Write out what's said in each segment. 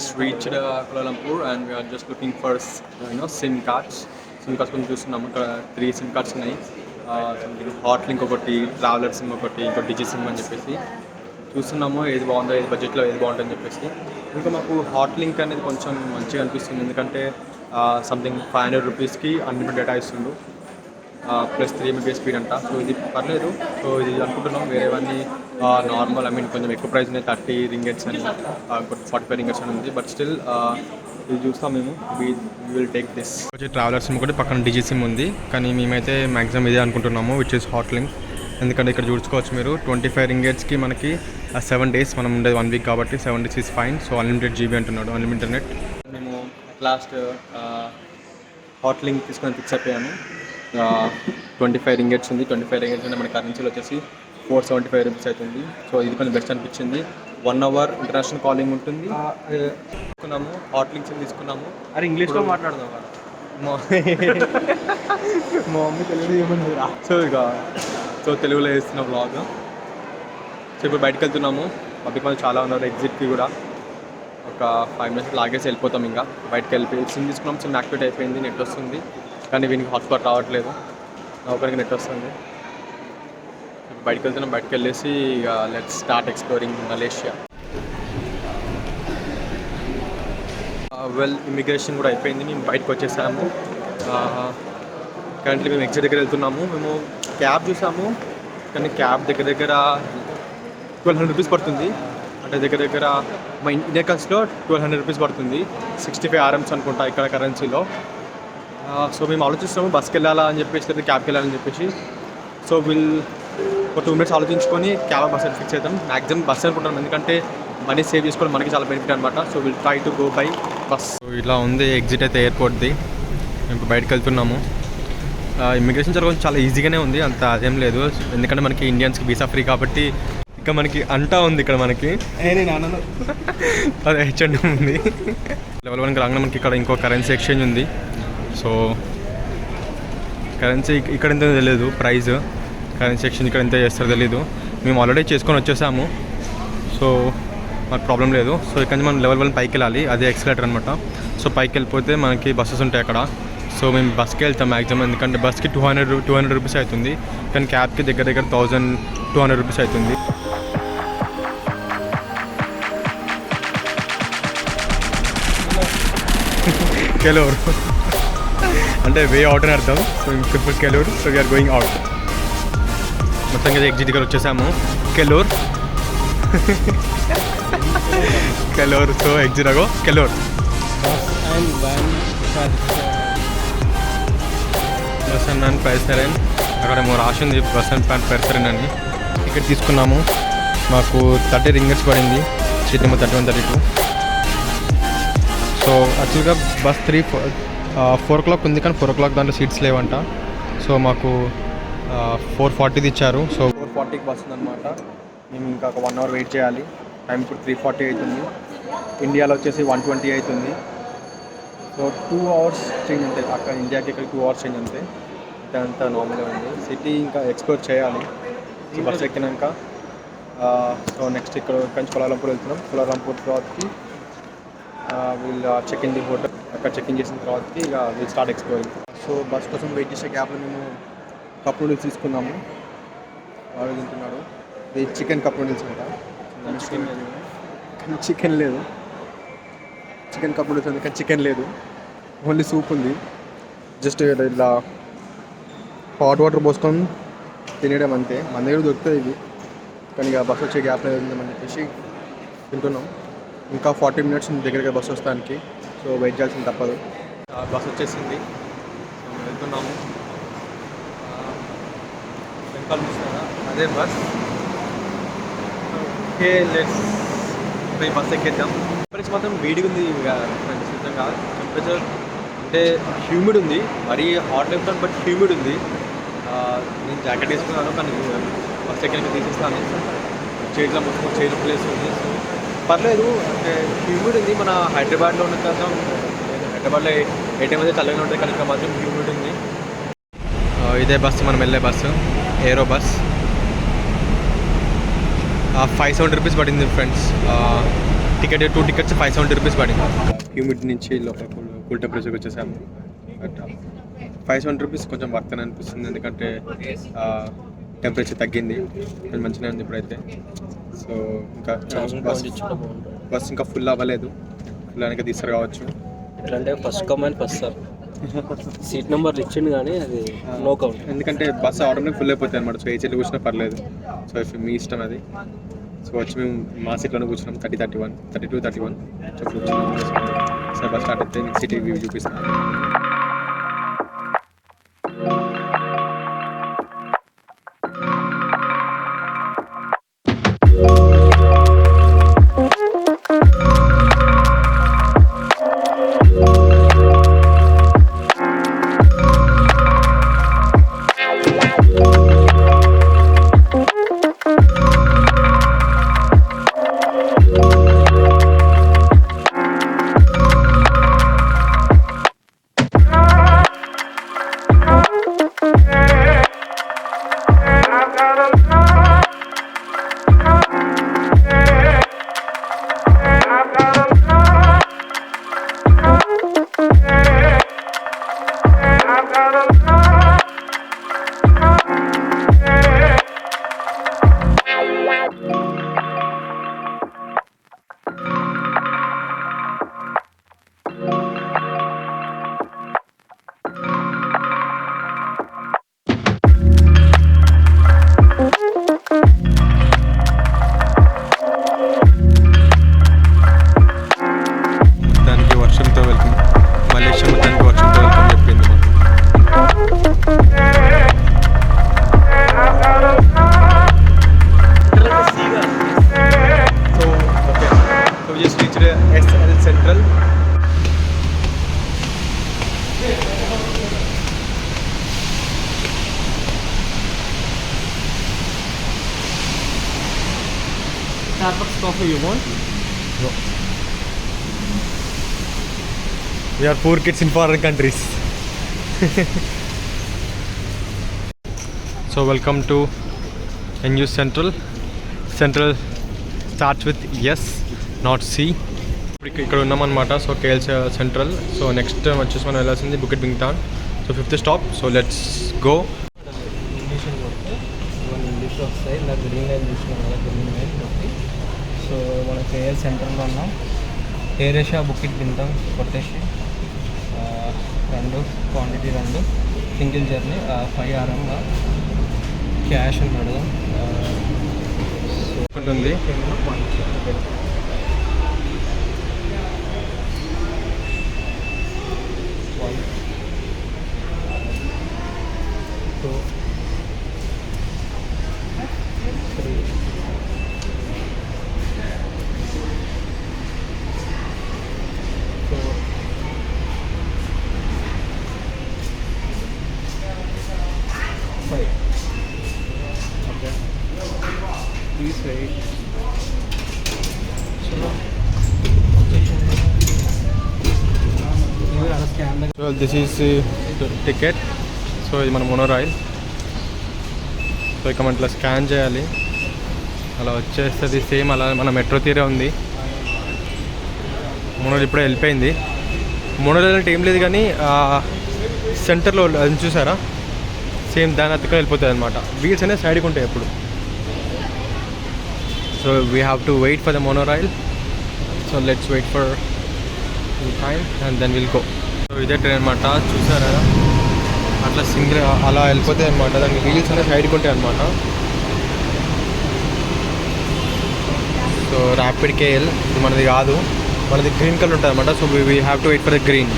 just reached Kuala Lumpur and we are just looking for SIM cards. SIM cards కొంచెం చూస్తున్నాము. ఇక్కడ 3 SIM cards ఉన్నాయి. Something hot link ఒకటి, traveller SIM ఒకటి, ఇంకో డిజి సిమ్ అని చెప్పేసి చూస్తున్నాము. ఏది బాగుందో, ఏది బడ్జెట్లో ఏది బాగుంటుందని చెప్పేసి. ఇంకా మాకు హాట్ లింక్ అనేది కొంచెం మంచిగా అనిపిస్తుంది, ఎందుకంటే సంథింగ్ 500 రూపీస్కి అన్లిమిటెడ్ డేటా ఇస్తుండు, ప్లస్ 3 MB స్పీడ్ అంట. సో ఇది పర్లేదు. సో ఇది అనుకుంటున్నాం. వేరేవన్నీ నార్మల్, కొంచెం ఎక్కువ ప్రైస్ ఉన్నాయి, 30 రింగెట్స్ అని, 45 రింగెట్స్ అని ఉంది. బట్ స్టిల్ ఇది చూస్తాం మేము. Will take this. వచ్చి ట్రావెలర్ సిమ్ కూడా పక్కన డిజి సిమ్ ఉంది, కానీ మేమైతే మ్యాక్సిమం ఇదే అనుకుంటున్నాము, విచ్ ఇస్ హాట్ లింక్. ఎందుకంటే ఇక్కడ చూసుకోవచ్చు మీరు, 25 రింగెట్స్కి మనకి 7 days మనం ఉండేది 1 week కాబట్టి 7 days is fine. So unlimited GB అంటున్నాడు, అన్లిమిటెడ్ నెట్. మేము లాస్ట్ హాట్ లింక్ తీసుకొని ఫిక్స్ అయిపోయాము. 25 రింగెట్స్ ఉంది. 25 రింగెట్స్ అంటే మన కరెన్సీలో వచ్చేసి 475 రూపీస్ అవుతుంది. సో ఇది కొంచెం బెస్ట్ అనిపించింది. 1 hour ఇంటర్నేషనల్ కాలింగ్ ఉంటుంది. తీసుకున్నాము, హాట్ లింక్స్ తీసుకున్నాము. అరే ఇంగ్లీష్లో మాట్లాడదాం కదా. మా మమ్మీ తెలుగులో ఏమన్నా. సో తెలుగులో వేస్తున్న బ్లాగ్. సో ఇప్పుడు బయటకు వెళ్తున్నాము. పబ్లిక్ వాళ్ళు చాలా ఉన్నారు. ఎగ్జిట్కి కూడా ఒక 5 minutes లాగేసి వెళ్ళిపోతాం. ఇంకా బయటకు వెళ్ళిపోయి సిమ్ తీసుకున్నాం. సిమ్ యాక్టివేట్ అయిపోయింది, నెట్ వస్తుంది, కానీ వీనికి హాట్స్పాట్ రావట్లేదు. ఒకరికి నెట్ వస్తుంది. బయటకు వెళ్తున్నాం. బయటకు వెళ్ళేసి ఇక let's start exploring Malaysia. Immigration కూడా అయిపోయింది, మేము బయటకు వచ్చేసాము. కరెంట్లీ మేము ఎగ్జిట్ దగ్గర వెళ్తున్నాము. మేము క్యాబ్ చూసాము, కానీ క్యాబ్ దగ్గర 1200 రూపీస్ పడుతుంది. అంటే దగ్గర మా ఇండియన్ కరెన్సీలో 1200 రూపీస్ పడుతుంది. 65 RMs అనుకుంటా ఇక్కడ కరెన్సీలో. సో మేము ఆలోచిస్తున్నాము బస్కి వెళ్ళాలా అని చెప్పేసి, లేదా క్యాబ్కి వెళ్ళాలని చెప్పేసి. సో ఒక 2 minutes ఆలోచించుకొని బస్ అని ఫిక్స్ అవుతాం. మ్యాక్సిమం బస్ అనుకుంటాం, ఎందుకంటే మనీ సేవ్ చేసుకోవడం మనకి చాలా బెనిఫిట్ అనమాట. So will try to go by bus. ఇలా ఉంది ఎగ్జిట్ అయితే ఎయిర్పోర్ట్ది. మేము బయటకు వెళ్తున్నాము. ఇమిగ్రేషన్ చాలా ఈజీగానే ఉంది, అంత అదేం లేదు. ఎందుకంటే మనకి ఇండియన్స్కి వీసా ఫ్రీ కాబట్టి. ఇంకా మనకి అంటా ఉంది ఇక్కడ మనకి అదే H&M ఉంది. లెవెల్ 1 రాగానే మనకి ఇక్కడ ఇంకో కరెన్సీ ఎక్స్చేంజ్ ఉంది. సో కరెన్సీ ఇక్కడ ఎంత తెలియదు, ప్రైస్ కరెన్సీ ఎక్స్చేంజ్ ఇక్కడ ఎంత చేస్తారో తెలీదు. మేము ఆల్రెడీ చేసుకొని వచ్చేసాము, సో మాకు ప్రాబ్లం లేదు. సో ఇక్కడ నుంచి మనం లెవెల్ 1 పైకి వెళ్ళాలి, అదే ఎక్స్కలేటర్ అనమాట. సో పైకి వెళ్ళిపోతే మనకి బస్సెస్ ఉంటాయి అక్కడ. సో మేము బస్కి వెళ్తాం మ్యాక్సిమం, ఎందుకంటే బస్కి 200 రూపీస్ అవుతుంది, కానీ క్యాబ్కి దగ్గర 1200 రూపీస్ అవుతుంది. కెలోర్ అంటే వే అవుట్ అని అర్థం. సో ఇప్పుడు కెలోర్. So we are going out. మొత్తంగా ఎగ్జిట్ దగ్గర వచ్చేసాము. కెలోర్. సో ఎగ్జిట్ అగో కెలోర్. బస్ అండ్ వ్యాన్ ప్రైసరెన్ అక్కడ రాసింది, బస్ అండ్ వ్యాన్ ప్రైసరెన్ అని. టికెట్ తీసుకున్నాము. మాకు 30 రింగెట్స్ పడింది. Seat number 31, 32. సో యాక్చువల్గా బస్ 4 o'clock ఉంది, కానీ 4 o'clock దాంట్లో సీట్స్ లేవంట. సో మాకు 4:40 ఇచ్చారు. సో 4:40కి బస్ ఉందన్నమాట. మేము ఇంకా ఒక 1 hour వెయిట్ చేయాలి. టైం ఇప్పుడు 3:40 అవుతుంది. ఇండియాలో వచ్చేసి 1:20 అవుతుంది. సో 2 hours చేంజ్ ఉంటాయి. అక్కడ ఇండియాకి ఇక్కడ 2 hours చేంజ్ ఉంటాయి. అంతా నార్మల్గా ఉంది. సిటీ ఇంకా ఎక్స్ప్లోర్ చేయాలి బస్ ఎక్కినాక. సో నెక్స్ట్ ఇక్కడ నుంచి కోలాలంపూర్ వెళ్తున్నాం. కోలాలంపూర్ తర్వాతకి వీళ్ళు చెక్ ఇన్ ది హోటల్. అక్కడ చెక్ ఇన్ చేసిన తర్వాతకి ఇక వీళ్ళు స్టార్ట్ ఎక్స్ప్లోరింగ్. సో బస్ కోసం వెయిట్ చేసే గ్యాప్లో మేము కప్ నూడిల్స్ తీసుకున్నాము. వాడు తింటున్నాడు. ఇది చికెన్ కప్ నూడిల్స్ అంట. చికెన్ లేదు. చికెన్ కప్ నూడిల్స్ ఉంది, కానీ చికెన్ లేదు, ఓన్లీ సూప్ ఉంది. జస్ట్ ఇలా హాట్ వాటర్ పోసుకొని తినేయడం అంతే. మన దగ్గర దొరుకుతుంది ఇది, కానీ ఇక బస్ వచ్చే గ్యాప్లో ఉందని చెప్పేసి తింటున్నాం. ఇంకా 40 minutes దగ్గరగా బస్సు వస్తానికి. సో వెయిట్ చేయాల్సింది తప్పదు. బస్ వచ్చేసింది. సో వెళ్తున్నాము. వెనకాల చూస్తున్నారా, అదే బస్. ఓకే, లెట్స్ పోయి బస్ ఎక్కేద్దాం. టెంపరేచర్ మాత్రం వేడిగా ఉంది ఫ్రెండ్స్. నిజంగా టెంపరేచర్ అంటే హ్యూమిడ్ ఉంది. మరీ హాట్ లేదు, బట్ హ్యూమిడ్ ఉంది. నేను జాకెట్ వేసుకున్నాను, కానీ బస్ ఎక్కి తీసేస్తాను. చేతిలో మొత్తం చేతి ప్లేస్ ఉంది. పర్లేదు, అంటే హ్యూమిడ్ ఉంది. మన హైదరాబాద్లో ఉన్న కదా, హైదరాబాద్లో ఏ టైం అయితే చల్లగా ఉంటుంది, కానీ ఇంకా మాత్రం హ్యూమిడ్ ఉంది. ఇదే బస్సు మనం వెళ్ళే బస్సు, ఏరో బస్. 570 రూపీస్ పడింది ఫ్రెండ్స్. టికెట్ 2 టికెట్స్ 570 రూపీస్ పడింది. హ్యూమిడ్ నుంచి లోపల కూల్ టెంపరేచర్కి వచ్చేసాము. బట్ 570 రూపీస్ కొంచెం వర్త్ అని అనిపిస్తుంది, ఎందుకంటే టెంపరేచర్ తగ్గింది, కొంచెం మంచిగా ఉంది ఇప్పుడైతే. సో ఇంకా బస్ ఇంకా ఫుల్ అవ్వలేదు, ఫుల్ అనేది తీస్తారు కావచ్చు. ఎట్లంటే first come and first serve. Seat number ఇచ్చిండు కానీ అది నో కౌంట్, ఎందుకంటే బస్ ఆర్డర్నే ఫుల్ అయిపోతాయి అనమాట. సో ఏ చెల్లి కూర్చున్నా పర్లేదు, సో మీ ఇష్టం అది. సో వచ్చి మేము మా సీట్లోనే కూర్చున్నాం, 31 32 31. సో కూర్చున్నాం. సో బస్ స్టార్ట్ అయితే మీకు సిటీ వ్యూ చూపిస్తాను. Starbucks coffee you want? No. We are poor kids in foreign countries. So welcome to NU Central. Central starts with S, not C. ఇక్కడ ఉన్నామన్నమాట. So KL central. So next వచ్చేసి మనం వెళ్ళాల్సింది Bukit Bintang. So 5th stop. So let's go. English వస్తాయి, ఇలా green line చూసినాం కదా, green line కొట్టి. సో మన కేఎల్ సెంటర్లో ఉన్నాం. ఎయిర్ ఏషియా బుకెట్ బింగ్టాన్ కొట్టేసి 2 quantity 2 single journey 5 RM cash అని అడగం. ఉంటుంది so this is ticket. So ఇది మన మోనోరాయిల్. సో ఇక మనం ఇట్లా స్కాన్ చేయాలి, అలా వచ్చేస్తుంది. సేమ్ అలా మన మెట్రో తీరే ఉంది. మోనోరాయిల్ ఇప్పుడే వెళ్ళిపోయింది. మోనోరాయిల్ అంటే ఏం లేదు కానీ సెంటర్లో అది చూసారా, సేమ్ దాని అతుకొని వెళ్ళిపోతుంది అనమాట. వీల్స్ అనేవి సైడ్కి ఉంటాయి ఎప్పుడు. So we have to wait for the monorail. So let's wait for time and then will go. So ఇదే ట్రైన్ అనమాట, చూసారా అట్లా సింగిల్ అలా వెళ్ళిపోతాయి అనమాట. దానికి వీల్స్ అనేవి సైడ్కి ఉంటాయి అనమాట. సో ర్యాపిడ్ కేఎల్ ఇది మనది కాదు, మనది గ్రీన్ కలర్ ఉంటుంది అనమాట. So we have to wait for the green.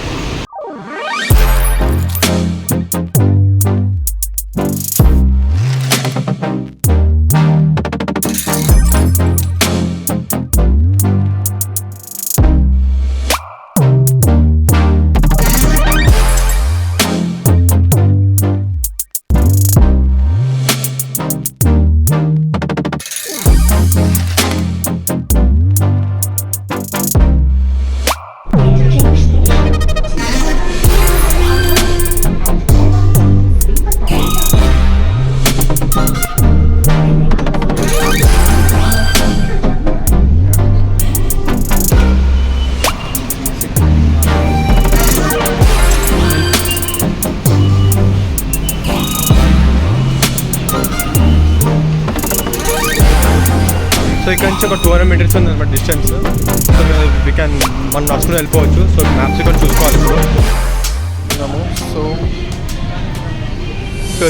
So ఇక్కడ నుంచి ఒక 200 మీటర్స్ ఉంది అనమాట డిస్టెన్స్. సో వీ క్యాన్ మనం నడుచుకుని వెళ్ళిపోవచ్చు. సో మ్యాప్స్ ఇక్కడ చూసుకోవాలి ఇప్పుడు. So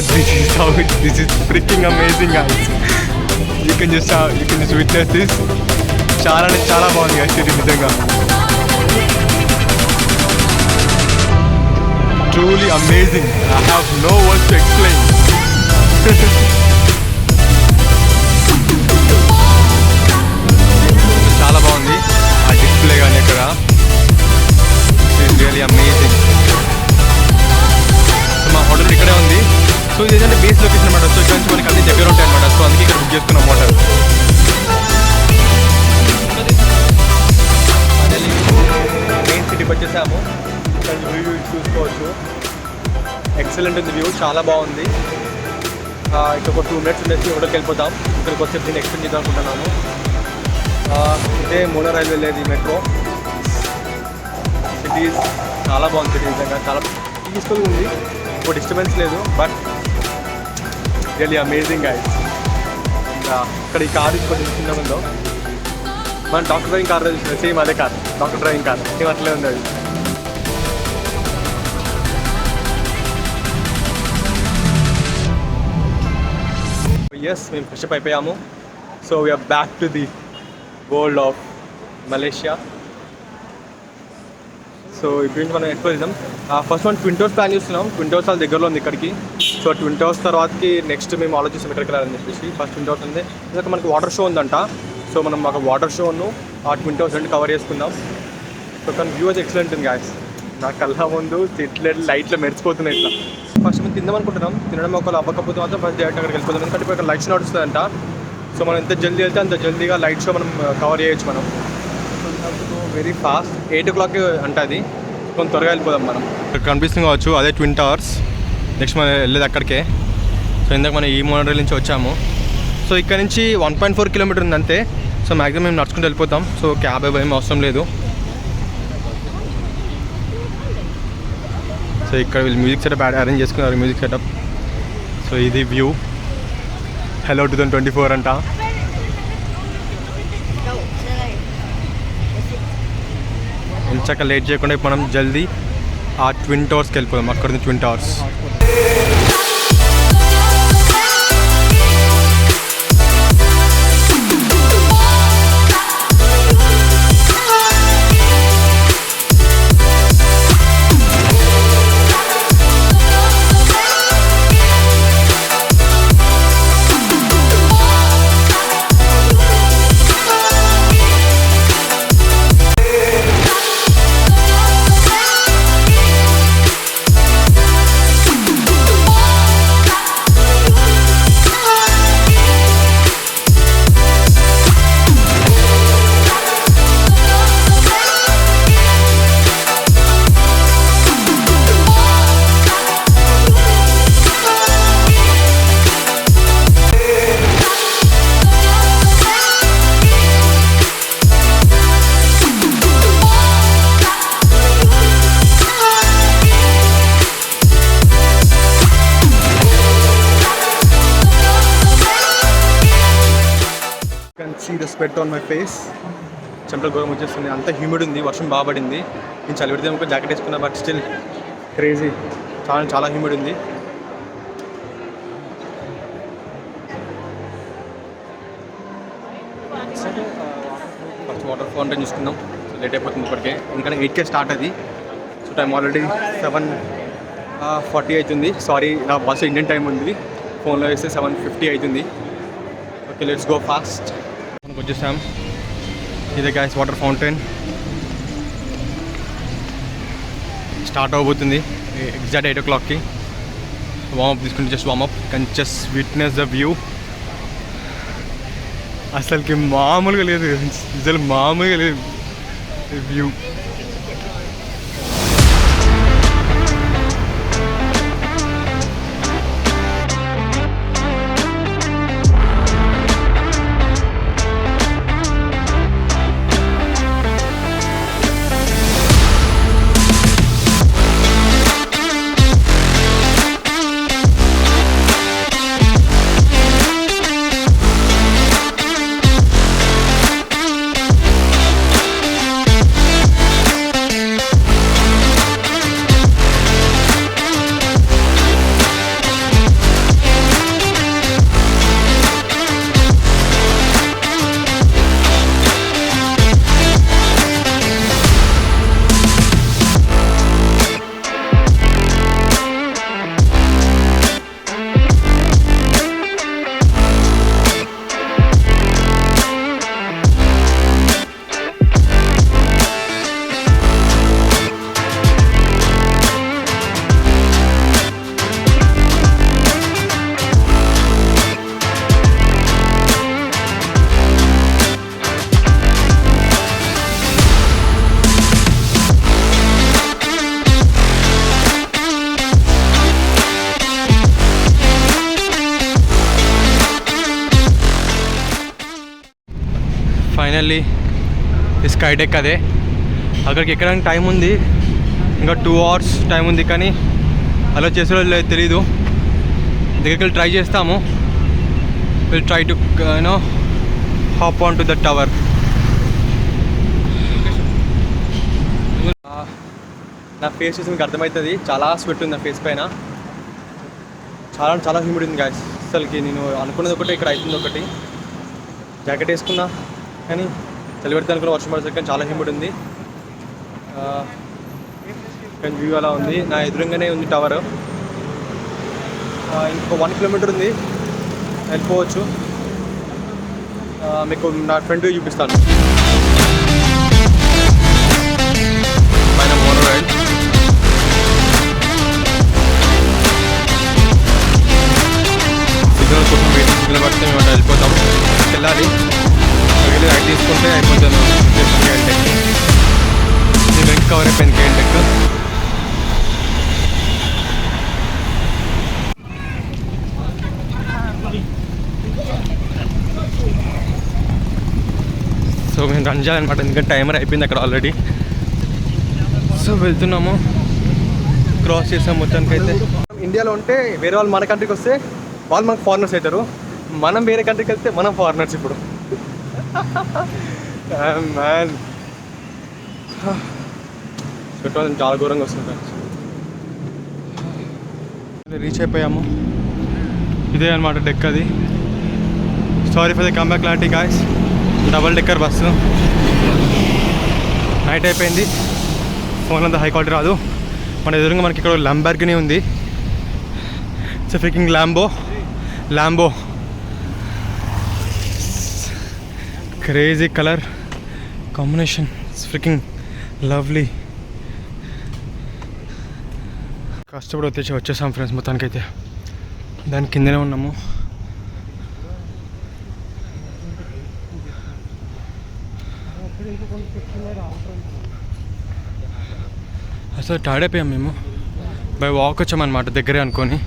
this is freaking amazing guys. You can just witness this. చాలా అంటే చాలా బాగుంది గైస్ ఇది నిజంగా. Truly amazing. I have no words to explain. చాలా బాగుంది ఆ డిస్ప్లే కానీ ఇక్కడ. It's really amazing. సో మా హోటల్ ఇక్కడే ఉంది. సో ఇది ఏంటంటే బేస్ లొకేషన్ అనమాట. సో ఇక్కడ నుంచి మనకి అన్ని దగ్గర ఉంటాయి అనమాట. సో అందుకే ఇక్కడ బుక్ చేసుకున్నాం హోటల్. మెయిన్ సిటీకి వచ్చేసాము. వ్యూ చూసుకోవచ్చు. ఎక్సలెంట్ ఉంది వ్యూ, చాలా బాగుంది. ఇక్కడ ఒక 2 మినిట్స్ ఉండేసి హోటల్కి వెళ్ళిపోతాం. ఇక్కడికి వచ్చి దీన్ని ఎక్స్టెండ్ చేద్దాం అనుకుంటున్నాము. ఇదే మోనో రైల్ వెళ్ళేది మెట్రో. సిటీ చాలా బాగుంది. సిటీ నిజంగా చాలా పీస్ఫుల్గా ఉంది. ఒక డిస్టర్బెన్స్ లేదు. But really amazing guys. ఇంకా ఇక్కడ ఈ కార్ కొంచెం చిన్నగా ఉందో మనం డాక్టర్ డ్రైవింగ్ కార్ చూసినా సేమ్ అదే car. Doctor driving car same అట్లే ఉంది అది. ఎస్ మేము ఫ్రెష్ అప్ అయిపోయాము. So we're back to the world of Malaysia. So ఇప్పుడు మనం ఎక్స్ప్లోర్ చేద్దాం. ఫస్ట్ మనం ట్విన్ టవర్స్ ప్లాన్ చేస్తున్నాం. ట్విన్ టవర్స్ వాళ్ళ దగ్గరలో ఉంది ఇక్కడికి. సో ట్విన్ టవర్స్ తర్వాతకి నెక్స్ట్ మేము ఆలోచిస్తాం ఎక్కడికి వెళ్ళాలని చెప్పేసి. ఫస్ట్ ట్విన్ టవర్స్ ఉంది. ఇంకా మనకి వాటర్ షో ఉందంట. సో మనం ఒక వాటర్ షోను ఆ ట్విన్ టవర్స్ రెండు కవర్ చేసుకుందాం. సో కానీ వ్యూ అయితే ఎక్సలెంట్ ఉంది గాయస్. నా కళ్ళ ముందు చెట్లు లైట్లో మెరిచిపోతున్నాయి ఇట్లా. ఫస్ట్ మేము తిందాం అనుకుంటున్నాం. తినడం ఒకవేళ అవ్వకపోతే మాత్రం ఫస్ట్ డైరెక్ట్ అక్కడికి వెళ్ళిపోతాం. ఎందుకంటే ఇప్పుడు ఇక్కడ లైట్స్ నడుస్తుందంట. సో మనం ఎంత జల్దీ వెళ్తే అంత జల్దీగా లైట్ షో మనం కవర్ చేయొచ్చు మనం. వెరీ ఫాస్ట్ 8 o'clock అంట అది. కొంచెం త్వరగా వెళ్ళిపోదాం మనం. ఇక్కడ కనిపిస్తుంది కావచ్చు అదే ట్విన్ టవర్స్. నెక్స్ట్ మనం వెళ్ళేది అక్కడికే. సో ఇందాక మనం ఈ మోనో రైల్ నుంచి వచ్చాము. సో ఇక్కడ నుంచి 1.4 kilometers ఉంది అంతే. సో మ్యాక్సిమం మేము నడుచుకుంటూ వెళ్ళిపోతాం. సో క్యాబ్ ఏం అవసరం లేదు. సో ఇక్కడ వీళ్ళు మ్యూజిక్ సెటప్ అరేంజ్ చేసుకున్నారు. Music setup. సో ఇది వ్యూ. హలో 2024 అంట. ఇంచక లేట్ చేయకుండా మనం జల్దీ ఆ ట్విన్ టవర్స్కి వెళ్ళిపోదాం. అక్కడ ఉంది twin towers. See the sweat on my face. చెమటలు ఘోరం వచ్చేస్తుంది. అంత హ్యూమిడ్ ఉంది. వర్షం బాగా పడింది. నేను చలి పెడితే ఒక జాకెట్ వేసుకున్నా. But still crazy. చాలా చాలా హ్యూమిడ్ ఉంది. ఫస్ట్ వాటర్ ఫౌంటైన్ చూసుకుందాం. సో లేట్ అయిపోతుంది ఇప్పటికే. ఎందుకంటే 8 స్టార్ట్ అది. సో టైం ఆల్రెడీ 7:40 అవుతుంది. సారీ నా బాస్ ఇండియన్ టైం ఉంది. ఫోన్లో వేస్తే 7:50 అవుతుంది. Okay let's go fast. మనకు వచ్చేసాం. ఇదే గైస్ వాటర్ ఫౌంటైన్. స్టార్ట్ అవబోతుంది ఎగ్జాక్ట్ 8 o'clockకి. వార్మప్ తీసుకుంటే just warmup. Can just witness the view. అసలుకి మామూలుగా లేదు. అసలు మామూలుగా లేదు వ్యూ. ఫైనల్లీ ఈ స్కై డెక్ అదే. అక్కడికి ఎక్కడానికి టైం ఉంది, ఇంకా 2 hours టైం ఉంది, కానీ అలా చేసే లేదు తెలీదు. దగ్గరికి వెళ్ళి ట్రై చేస్తాము. Will try to you know hop on to the tower. నా ఫేస్ చూసి మీకు అర్థమవుతుంది, చాలా స్వెట్ ఉంది నా ఫేస్ పైన, చాలా హ్యూమిడ్ ఉంది గాయస్. అసలుకి నేను అనుకున్నది ఒకటి, ఇక్కడ అవుతుంది ఒకటి. జాకెట్ వేసుకున్నా కానీ చలి పెడితే అనుకున్న వర్షం పడేసరికి, కానీ చాలా హ్యూమిడ్ ఉంది. కానీ వ్యూ అలా ఉంది. నా ఎదురుగానే ఉంది టవర్. ఇంకొక 1 kilometer ఉంది, వెళ్ళిపోవచ్చు. మీకు నా ఫ్రెండ్ చూపిస్తాను. పైన మోనో రైల్. సిగ్నల్ కోసం వెయిటింగ్, సిగ్నల్ పడితే మేము అట్లా వెళ్ళిపోతాం. వెళ్ళాలి, వెళ్ళి రైట్ తీసుకుంటే అయిపోతాను. ఇది వెనక్కి కవర్ అయిపోయింది కేఎన్టెక్. సో మేము రన్ చేయాలన్నమాట, ఎందుకంటే టైమర్ అయిపోయింది అక్కడ ఆల్రెడీ. సో వెళ్తున్నాము, క్రాస్ చేసాం మొత్తానికి. అయితే ఇండియాలో ఉంటే వేరే వాళ్ళు మన కంట్రీకి వస్తే వాళ్ళు మనకు ఫారినర్స్ అవుతారు, మనం వేరే కంట్రీకి వెళ్తే మనం ఫారినర్స్. ఇప్పుడు మ్యాన్ చుట్టూ చాలా ఘోరంగా వస్తుంది. రీచ్ అయిపోయాము. ఇదే అనమాట డెక్ అది. Sorry for the come back clarity guys. Double decker bus. Night అయిపోయింది, ఫోన్ అంతా హై క్వాలిటీ రాదు. మన ఎదురుగా మనకి ఇక్కడ లంబర్గినీ ఉంది. It's freaking Lambo. Crazy colour combination, it's freaking lovely. కష్టపడి వచ్చేసాం ఫ్రెండ్స్. మొత్తానికైతే దాని కిందనే ఉన్నాము. అసలు టైర్డ్ అయిపోయాం మేము. బై వాక్ వచ్చామన్నమాట, దగ్గరే అనుకొని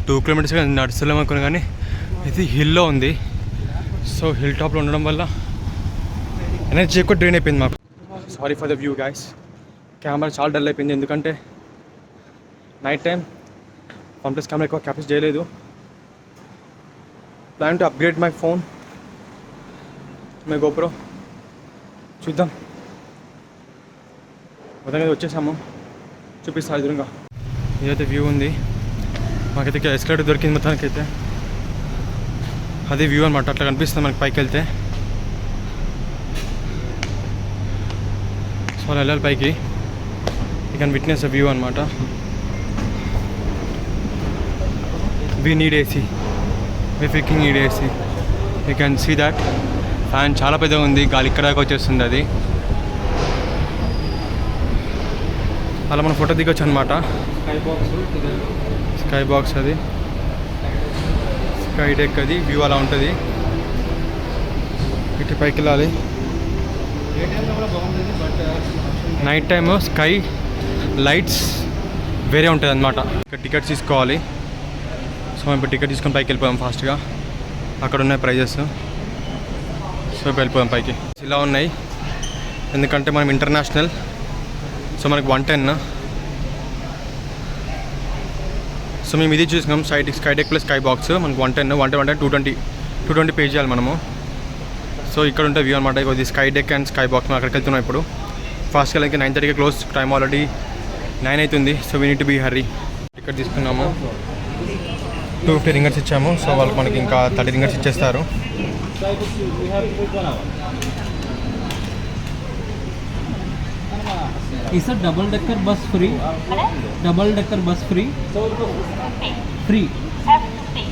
2 kilometers నడుస్తలేము అనుకుని, కానీ ఇది హిల్లో ఉంది. సో హిల్ టాప్లో ఉండడం వల్ల ఎనర్జీ ఎక్కువ డ్రైన్ అయిపోయింది మాకు. Sorry for the view guys. Camera చాలా డల్ అయిపోయింది, ఎందుకంటే నైట్ టైం OnePlus కెమెరా ఎక్కువ క్యాప్చర్ చేయలేదు. Plan to upgrade my phone, my GoPro. చూద్దాం. మొత్తంగా వచ్చేసాము, చూపిస్తా ఎదురుగా. ఇదైతే వ్యూ ఉంది. మాకైతే ఎస్కలేటర్ దొరికింది మొత్తానికి. అయితే అదే వ్యూ అనమాట, అట్లా కనిపిస్తుంది మనకి పైకి వెళ్తే. సో అలా వెళ్ళాలి పైకి. You can witness a view అనమాట. We need AC, we freaking need AC. You can see that. Fan చాలా పెద్దగా ఉంది, గాలి ఇక్కడ దాకా వచ్చేస్తుంది. అది అలా మనం ఫోటో దిగొచ్చు అనమాట. స్కై బాక్స్ అది, స్కై డెక్ అది. వ్యూ అలా ఉంటుంది. ఇటు పైకి వెళ్ళాలి. నైట్ టైమ్ స్కై లైట్స్ వేరే ఉంటుంది అనమాట. ఇక్కడ టికెట్స్ తీసుకోవాలి. సో మేము ఇప్పుడు టికెట్ తీసుకొని పైకి వెళ్ళిపోయాం ఫాస్ట్గా. అక్కడ ఉన్నాయి ప్రైజెస్. సో వెళ్ళిపోయాం పైకి. ఇలా ఉన్నాయి, ఎందుకంటే మనం ఇంటర్నేషనల్. సో మనకి 110. సో మేము ఇది చూసినాం, sky deck plus sky box. మనకి 110 220 పే చేయాలి మనము. సో ఇక్కడ ఉంటే వ్యూ అనమాట. ఇది sky deck and sky box. మేము అక్కడికి వెళ్తున్నాం ఇప్పుడు. ఫాస్ట్గా వెళ్ళి 9:30కి క్లోజ్. టైం ఆల్రెడీ 9 అవుతుంది. So we need to be hurry. Ticket తీసుకున్నాము, 250 రింగర్స్ ఇచ్చాము. సో వాళ్ళకి మనకి ఇంకా 30 రింగర్స్ ఇచ్చేస్తారు. Is a double decker bus free? Double decker bus free? Free. Have to pay.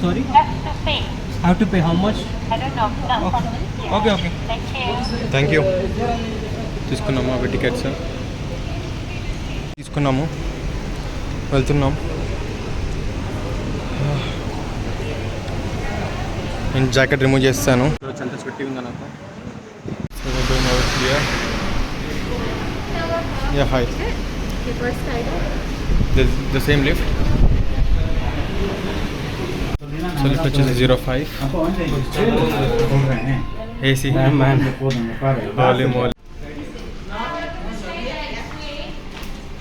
Sorry? Have to pay. Have to pay how much? I don't know. Okay. Thank you. Thank you. తీసుకున్నాము అవి tickets తీసుకున్నాము, వెళ్తున్నాం. నేను jacket remove చేస్తాను. అంత sweaty ఉందా నాకు. Yeah hi. The same lift. So lift వచ్చేసి 05. AC holy moly.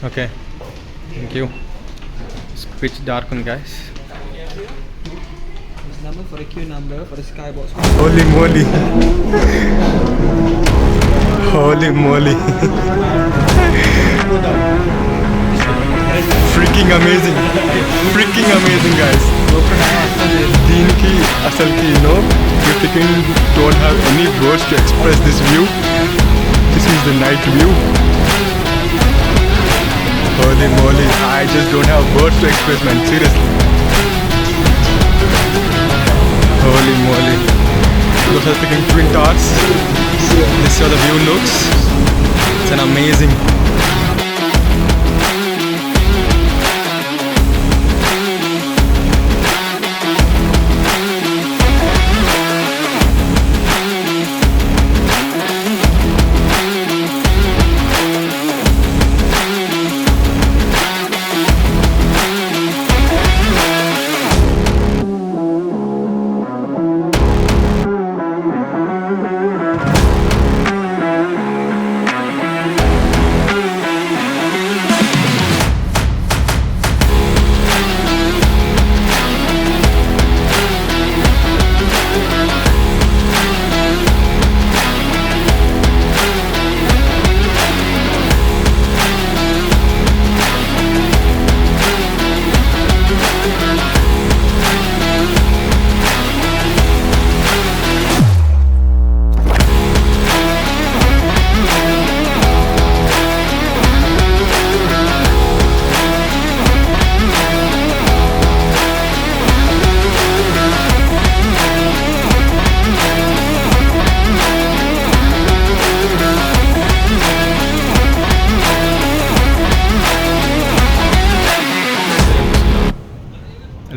Okay, thank you. Pitch dark ఉంది guys. Number for a queue number for the skybox. Holy moly. Holy moly. Freaking amazing. Freaking amazing guys. దీనికి అసలుకి if you don't have any words to express this view. This is the night view. Holy moly. I just don't have words to express, man. Seriously. Holy moly. Those are picking twin towers. This is how the view looks. It's an amazing.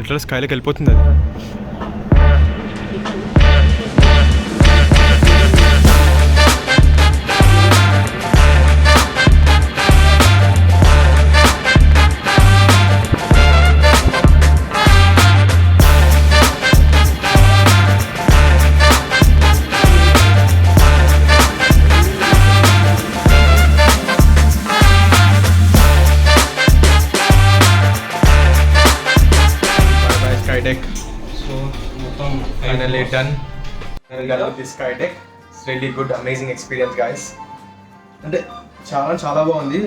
Literal స్కైలోకి వెళ్ళిపోతుంది అది. Deck. So, మొత్తం Finally done. Finally done with this sky deck. It's really good, amazing experience, guys. అంటే చాలా బాగుంది.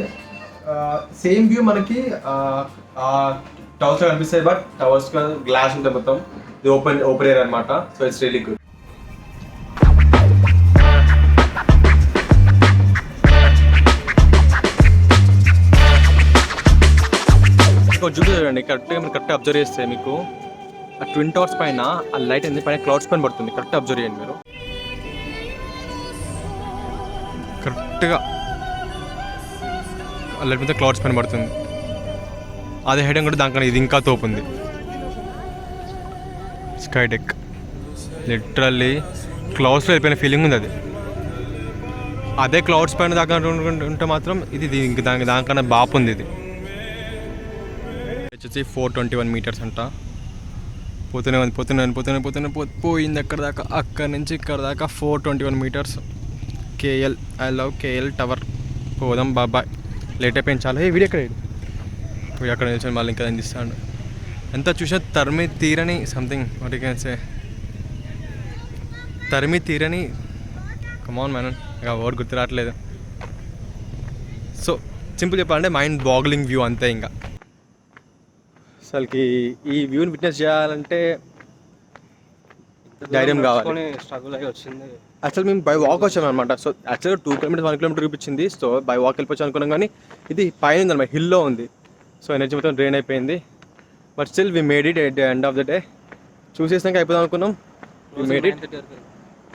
Same view మనకి towers లో కనిపిస్తాయి, బట్ టవర్స్ గ్లాస్ ఉంటుంది మొత్తం. ఇది ఓపెన్ ఎయిర్ అనమాట. So it's really good. చూడండి, కరెక్ట్గా అబ్జర్వ్ చేస్తే మీకు ఆ ట్విన్ టవర్స్ పైన ఆ లైట్ అనేది పైన క్లౌడ్స్ పైన పడుతుంది. కరెక్ట్ అబ్జర్వ్ చేయండి మీరు. కరెక్ట్గా ఆ లైట్ మీద క్లౌడ్స్ పైన పడుతుంది. అదే హైట్ కూడా దానికన్నా ఇది ఇంకా తోపుంది. స్కై డెక్ లిటరల్లీ క్లౌడ్స్లో వెళ్ళిపోయిన ఫీలింగ్ ఉంది అది. అదే క్లౌడ్స్ పైన దాకా ఉంటే మాత్రం ఇది ఇంక దానికన్నా బాపుంది. ఇది వచ్చేసి 421 meters అంట. పోయింది ఎక్కడ దాకా, అక్కడ నుంచి ఇక్కడ దాకా 421 meters. KL, I love KL tower. పోదాం బాబాయ్, లేట్ అయిపోయింది చాలా. వీడియో ఎక్కడ పోయి అక్కడ నిల్చొని మళ్ళీ ఇంకా అందిస్తాడు. ఎంత చూసినా తరిమి తీరని సంథింగ్ వాటికే తరిమి తీరని కమాన్ మ్యాన్, ఇంకా వర్డ్ గుర్తు రావట్లేదు. సో సింపుల్ చెప్పాలంటే మైండ్ బాగ్లింగ్ వ్యూ అంతే. ఇంకా అసలుకి ఈ వ్యూని విట్నెస్ చేయాలంటే ధైర్యం కావాలి. స్ట్రగుల్ అయ్యి వచ్చింది. యాక్చువల్ మేము బై వాక్ వచ్చాము అనమాట. సో యాక్చువల్గా 2 kilometers 1 kilometer చూపించింది. సో బై వాక్ వెళ్ళిపోవచ్చు అనుకున్నాం, కానీ ఇది పైన ఉంది అనమాట, హిల్లో ఉంది. సో ఎనర్జీ మొత్తం డ్రైన్ అయిపోయింది. But still we made it at the end of the day. చూసేసినాక అయిపోదాం అనుకున్నాం, వి మేడ్ ఇట్.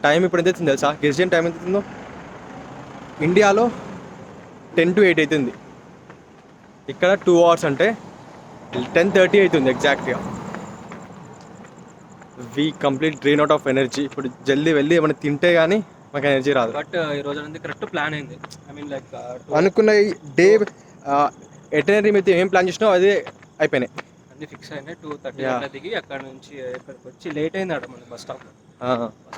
టైం ఇప్పుడు ఎంత అవుతుంది తెలుసా? గెస్టియన్ టైం ఎంత అవుతుందో? ఇండియాలో 10 to 8 అవుతుంది. ఇక్కడ 2 hours అంటే 10:30 అవుతుంది ఎగ్జాక్ట్గా. We complete drain out of energy. ఇప్పుడు జల్దీ వెళ్ళి ఏమైనా తింటే కానీ మాకు ఎనర్జీ రాదు. బట్ ఈ రోజు అనేది కరెక్ట్ ప్లాన్ అయింది. ఐ మీన్ లైక్ అనుకున్న డే ఎటనరీ అయితే ఏం ప్లాన్ చేసినావు అదే అయిపోయినాయి, అన్ని ఫిక్స్ అయినాయి. 2:30 దిగి అక్కడ నుంచి ఇక్కడికి వచ్చి లేట్ అయింది అక్కడ మన బస్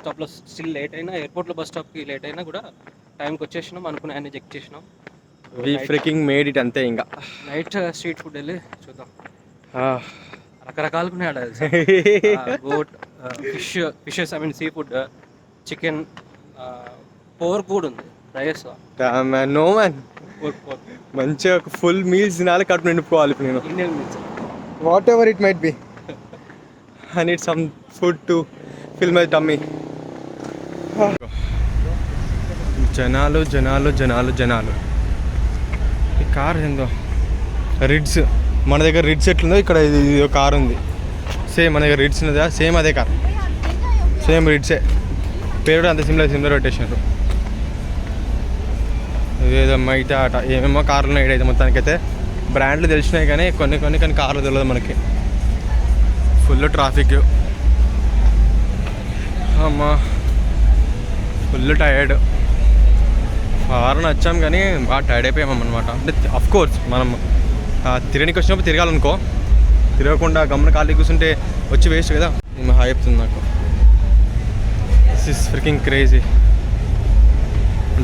స్టాప్లో స్టిల్ లేట్ అయినా, ఎయిర్పోర్ట్లో బస్ స్టాప్కి లేట్ అయినా కూడా టైంకి వచ్చేసినాం, అనుకునే అన్ని చెక్ చేసినాం. వి ఫ్రీకింగ్ మేడ్ ఇట్ అంతే. ఇంకా నైట్ స్ట్రీట్ ఫుడ్ వెళ్ళి చూద్దాం. రకరకాలుగా ఉన్నాడు goat, fishes, I mean seafood, chicken, pork కూడా ఉంది. రైస్ నో మ్యాన్, పోర్క్ మంచిగా ఒక ఫుల్ మీల్స్ తినాలి, కడుపు నింపుకోవాలి. ఇప్పుడు నేను Indian meals. What ever it might be, I need some food to fill my tummy. జనాలు జనాలు జనాలు జనాలు. ఈ కార్ ఏందో రిడ్స్, మన దగ్గర రిడ్స్ ఎట్లుందో ఇక్కడ ఇది ఒక కార్ ఉంది సేమ్. మన దగ్గర రిడ్స్ ఉన్నదా, సేమ్ అదే కార్, సేమ్ రిడ్సే. పేరు కూడా అంత సిమిలర్ పెట్టేసినారు. ఇదేదో మైతా ఆట, ఏమేమో కార్లు ఉన్నాయి ఇక్కడైతే. మొత్తానికైతే బ్రాండ్లు తెలిసినాయి కానీ కొన్ని కార్లు తెలియదు మనకి. ఫుల్ ట్రాఫిక్, అమ్మా ఫుల్ టైర్డ్. ఫారెన్ వచ్చాం కానీ బాగా టైర్డ్ అయిపోయామన్నమాట. అంటే అఫ్కోర్స్ మనం తిరగనికి వచ్చినప్పుడు తిరగాలనుకో, తిరగకుండా గమ్మున ఖాళీ కూర్చుంటే వచ్చి వేస్ట్ కదా. ఈమె హాయ్ చెప్తుంది నాకు. This is freaking crazy.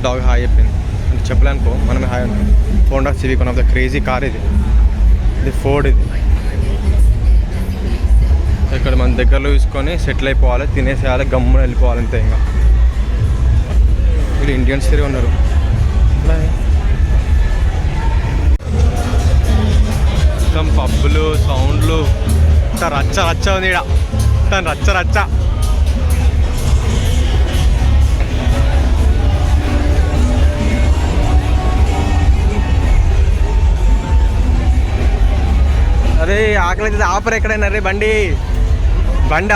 Dog hi చెప్పింది అంటే చెప్పలేనుకో, మనమే హాయ్ అనుకో. Honda civic, one of the crazy car ఇది. ఇది ఫోర్డ్. ఇది ఇక్కడ మన దగ్గరలో చూసుకొని సెటిల్ అయిపోవాలి, తినేసేయాలి, గమ్మున వెళ్ళిపోవాలి అంతే. ఇంకా వీళ్ళు ఇండియన్స్ తిరిగి ఉన్నారు. మొత్తం పబ్బులు, సౌండ్లు, రచ్చ రచ్చ ఉంది ఇక్కడ. తను రచ్చ రచ్చ. అరే ఆకలి అవుతుంది, ఆపరు ఎక్కడైనా. రే బండి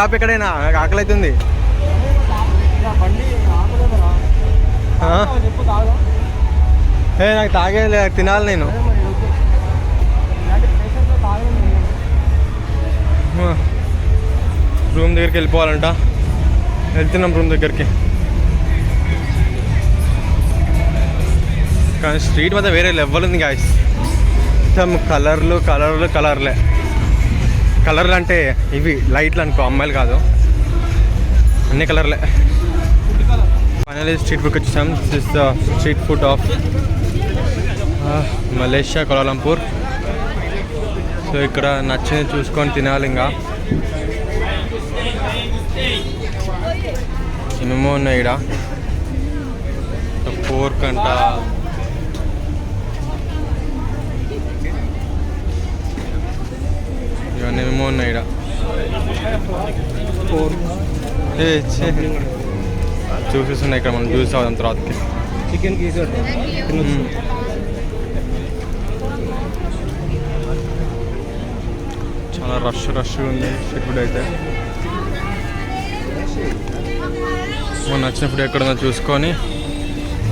ఆపు ఎక్కడైనా, నాకు ఆకలి అవుతుంది. నాకు తాగేది, తినాలి నేను. రూమ్ దగ్గరికి వెళ్ళిపోవాలంట. వెళ్తున్నాం రూమ్ దగ్గరికి. కానీ స్ట్రీట్ మీద వేరే లెవెల్ ఉంది గాయస్. మొత్తం కలర్లు అంటే ఇవి లైట్లు అనుకో, అమ్మాయిలు కాదు, అన్ని కలర్లే. ఫైనల్లీ స్ట్రీట్ ఫుడ్కి వచ్చేసాం. This is the street food of Malaysia, Kuala Lumpur. So ఇక్కడ నచ్చింది చూసుకొని తినాలి. ఇంకా ఏమేమో ఉన్నాయి ఇక్కడ. పోర్క్ అంట, ఇవన్నీ ఏమేమో ఉన్నాయి ఇక్కడ. జ్యూసెస్ ఉన్నాయి ఇక్కడ, మనం జ్యూస్ అవుదాం తర్వాతకి. చికెన్ చాలా రష్ ఉంది స్ట్రీట్ ఫుడ్ అయితే. మనం నచ్చిన ఫుడ్ ఎక్కడుందో చూసుకొని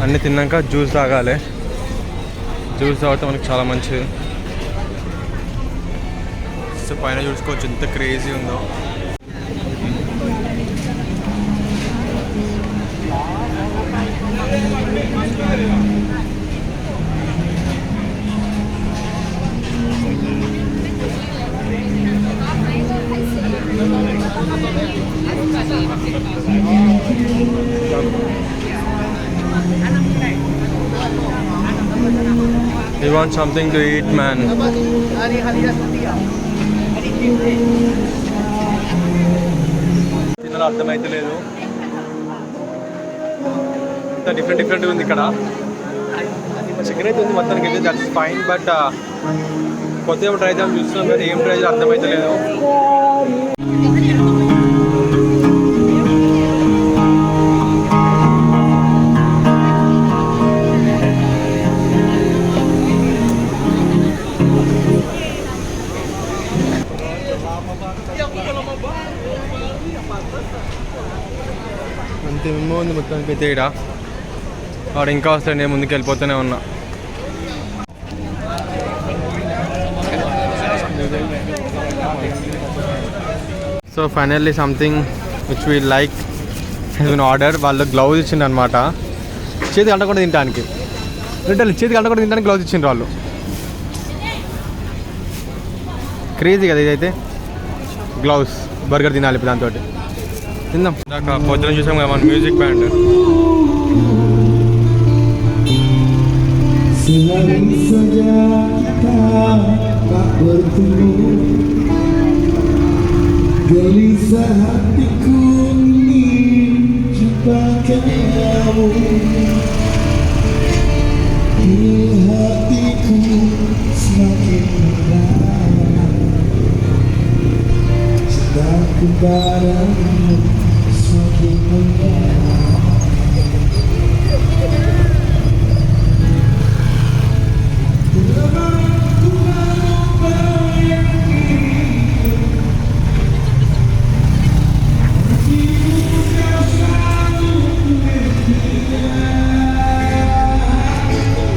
అన్నీ తిన్నాక జ్యూస్ తాగాలి. జ్యూస్ తాగితే మనకి చాలా మంచిది. సో పైన చూసుకోవచ్చు ఎంత క్రేజీ ఉందో. You want something to eat, man? తినాలి అర్థమైతే లేదు, అంత డిఫరెంట్ ఉంది ఇక్కడ. చికెన్ అయితే ఉంది మొత్తానికి అయితే, దట్స్ ఫైన్. బట్ కొద్దిగా ట్రై చేద్దాం చూస్తున్నాం కానీ ఏం ట్రై చేయాలి అర్థమైతే లేదు. అంతేమో ఉంది మొత్తానికి అయితే. ఇక్కడ వాడు ఇంకా వస్తాడు, నేను ముందుకు వెళ్ళిపోతూనే ఉన్నా. So finally something which we like has been order. వాళ్ళు గ్లౌజ్ ఇచ్చిండ్రు అనమాట, చేతికి అంటకుండా తినడానికి. లిటరల్లీ చేతికి అంటకుండా తినడానికి గ్లౌజ్ ఇచ్చిండ్రు వాళ్ళు. క్రేజీ కదా ఇదైతే. గ్లౌజ్ బర్గర్ తినాలి ఇప్పుడు దాంతో. తిందాం. ఇందాక పొద్దున చూసాం కదా మన music band. Gelisah hatiku ini jumpa kamu di hatiku semakin berat cintaku padamu semakin berat.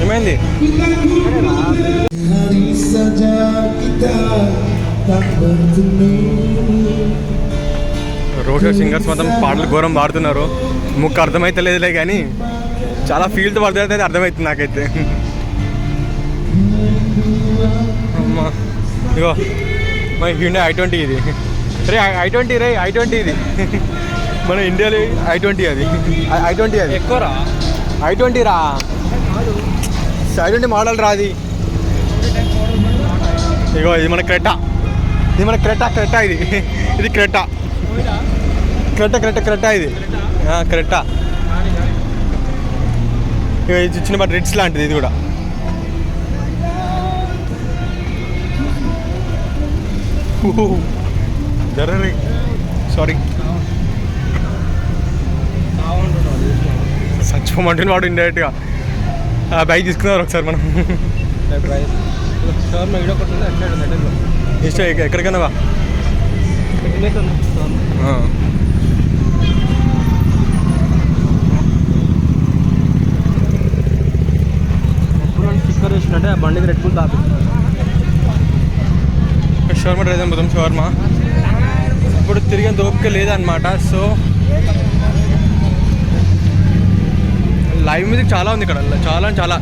ఏమైంది? Hari saja kita tak bertemu. Road singers మొత్తం పాటలు ఘోరం పాడుతున్నారు. ముక్కు అర్థమైతే లేదులే కానీ చాలా ఫీల్తో పడుతుంది, అర్థమవుతుంది నాకైతే. అమ్మా ఇగో మన హ్యూండే i20 ఇది. రే i20 రే i20 ఇది మన ఇండియాలో i20 అది i20 అది ఎక్కువరా i20 రా i20 మోడల్ రాది. ఇగో ఇది మన క్రెటా, ఇది మన క్రెటా ఇది ఇది క్రెటా ఇది క్రెటా. ఇక ఇది చిన్న బట్ రిడ్స్ లాంటిది ఇది కూడా. జర్రీ సారీ చచ్చిపోమంటే వాడు ఇండైరెక్ట్గా బైక్ తీసుకున్నారు ఒకసారి మనం. షవర్మా వీడియో కొట్టింది అట్లా మెటల్లో ఇష్టం ఎక్కడికైనా వా. స్టిక్కర్ వేసినట్టే ఆ బండికి రెడ్ బుల్ తాపి షవర్మా ట్రై చేద్దాం. షవర్మా ఇప్పుడు తిరిగేంత ఓపిక లేదనమాట. సో లైవ్ మ్యూజిక్ చాలా ఉంది ఇక్కడ, చాలా చాలా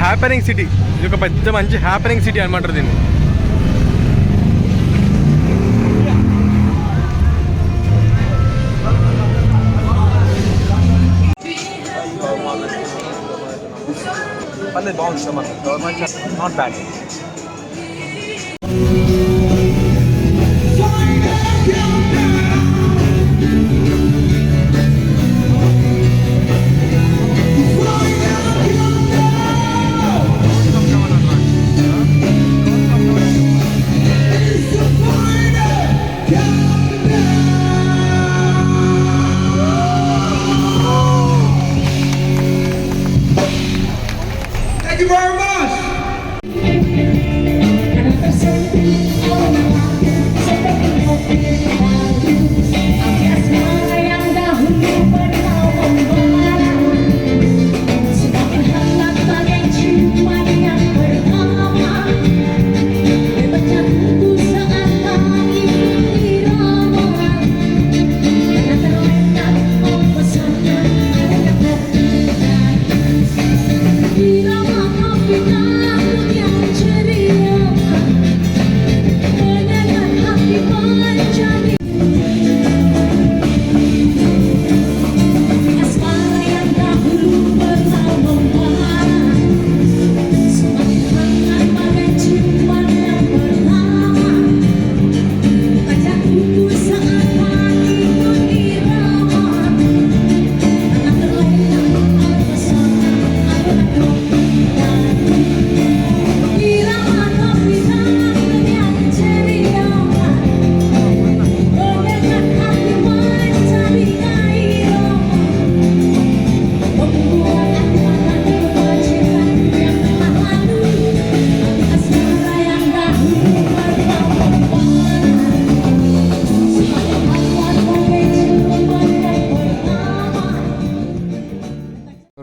హ్యాపెనింగ్ సిటీ. ఇది ఒక పెద్ద మంచి హ్యాపెనింగ్ సిటీ అనమాట దీన్ని. బాగుంది not bad. Thank you very much.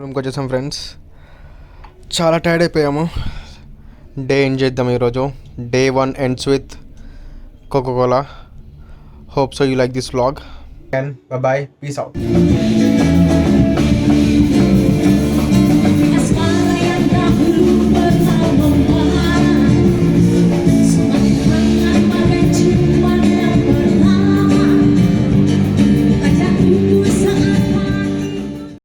రూమ్కి వచ్చేసాం ఫ్రెండ్స్. చాలా టైర్డ్ అయిపోయాము. డే ఎండ్ చేద్దాం ఈరోజు. Day 1 ends with Coca-Cola. Hope so you like this vlog. And bye bye. Peace out.